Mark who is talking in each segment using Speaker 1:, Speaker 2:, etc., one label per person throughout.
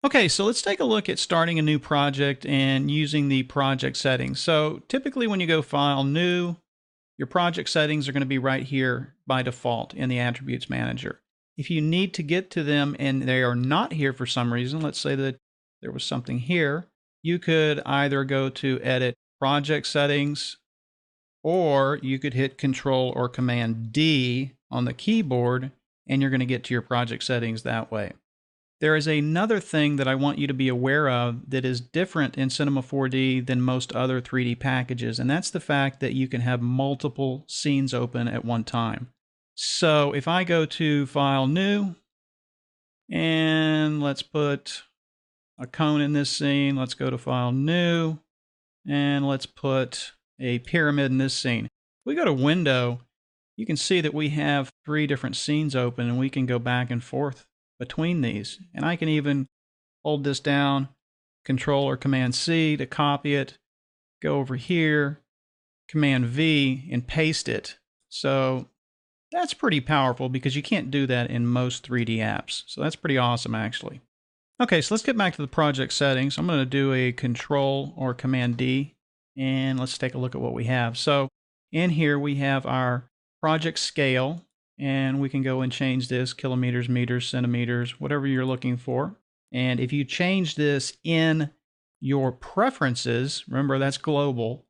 Speaker 1: Okay, so let's take a look at starting a new project and using the project settings. So typically when you go File, New, your project settings are going to be right here by default in the Attributes Manager. If you need to get to them and they are not here for some reason, let's say that there was something here, you could either go to Edit Project Settings, or you could hit Control or Command D on the keyboard and you're going to get to your project settings that way. There is another thing that I want you to be aware of that is different in Cinema 4D than most other 3D packages, and that's the fact that you can have multiple scenes open at one time. So if I go to File, New, and let's put a cone in this scene, let's go to File, New, and let's put a pyramid in this scene. If we go to Window, you can see that we have 3 different scenes open, and we can go back and forth between these. And I can even hold this down, Control or Command C to copy it, go over here, Command V, and paste it. So that's pretty powerful because you can't do that in most 3D apps. So that's pretty awesome, actually. Okay, so let's get back to the project settings. I'm going to do a Control or Command D, and let's take a look at what we have. So in here we have our project scale, and we can go and change this kilometers, meters, centimeters, whatever you're looking for. And if you change this in your preferences, remember that's global,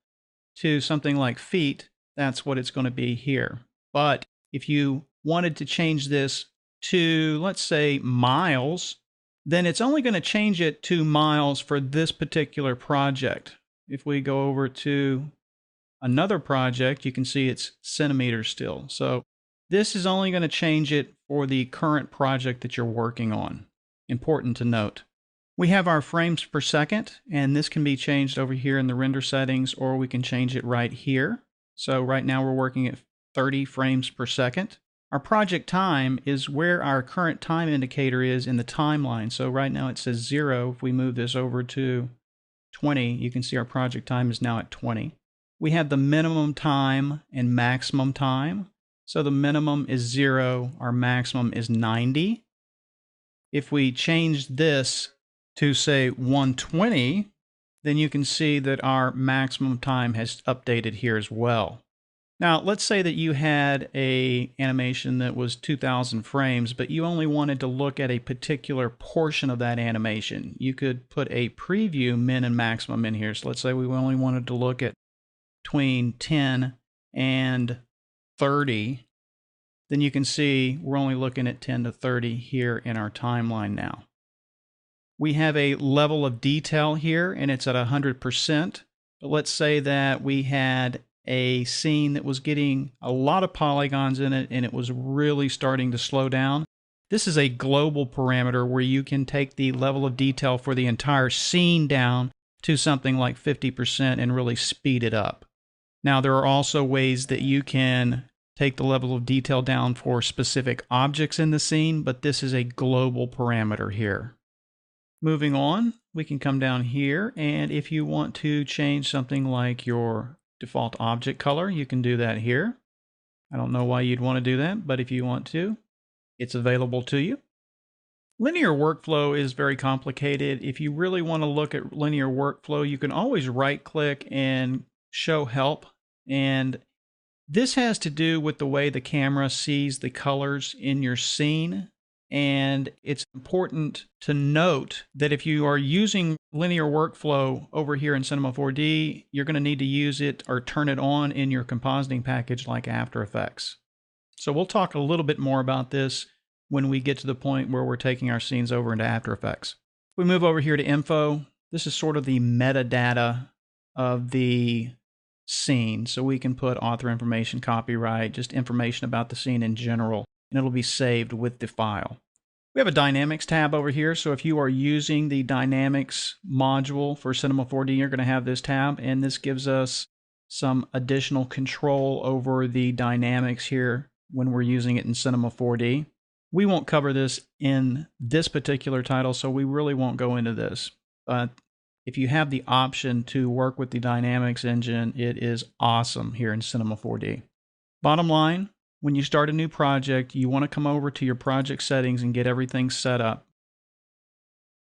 Speaker 1: to something like feet, that's what it's going to be here. But if you wanted to change this to, let's say, miles, then it's only going to change it to miles for this particular project. If we go over to another project, you can see it's centimeters still. So this is only going to change it for the current project that you're working on. Important to note. We have our frames per second, and this can be changed over here in the render settings, or we can change it right here. So right now we're working at 30 frames per second. Our project time is where our current time indicator is in the timeline. So right now it says 0. If we move this over to 20, you can see our project time is now at 20. We have the minimum time and maximum time. So the minimum is 0, our maximum is 90. If we change this to say 120, then you can see that our maximum time has updated here as well. Now, let's say that you had an animation that was 2,000 frames, but you only wanted to look at a particular portion of that animation. You could put a preview min and maximum in here. So let's say we only wanted to look at between 10 and 30, then you can see we're only looking at 10 to 30 here in our timeline now. We have a level of detail here, and it's at 100%. But let's say that we had a scene that was getting a lot of polygons in it, and it was really starting to slow down. This is a global parameter where you can take the level of detail for the entire scene down to something like 50% and really speed it up. Now, there are also ways that you can take the level of detail down for specific objects in the scene, but this is a global parameter here. Moving on, we can come down here, and if you want to change something like your default object color, you can do that here. I don't know why you'd want to do that, but if you want to, it's available to you. Linear workflow is very complicated. If you really want to look at linear workflow, you can always right-click and show help. And this has to do with the way the camera sees the colors in your scene. And it's important to note that if you are using linear workflow over here in Cinema 4D, you're going to need to use it or turn it on in your compositing package like After Effects. So we'll talk a little bit more about this when we get to the point where we're taking our scenes over into After Effects. If we move over here to Info, this is sort of the metadata of the scene. So we can put author information, copyright, just information about the scene in general, and it'll be saved with the file. We have a Dynamics tab over here, so if you are using the Dynamics module for Cinema 4D, you're going to have this tab, and this gives us some additional control over the dynamics here when we're using it in Cinema 4D. We won't cover this in this particular title, so we really won't go into this. But if you have the option to work with the Dynamics engine, it is awesome here in Cinema 4D. Bottom line, when you start a new project, you want to come over to your project settings and get everything set up.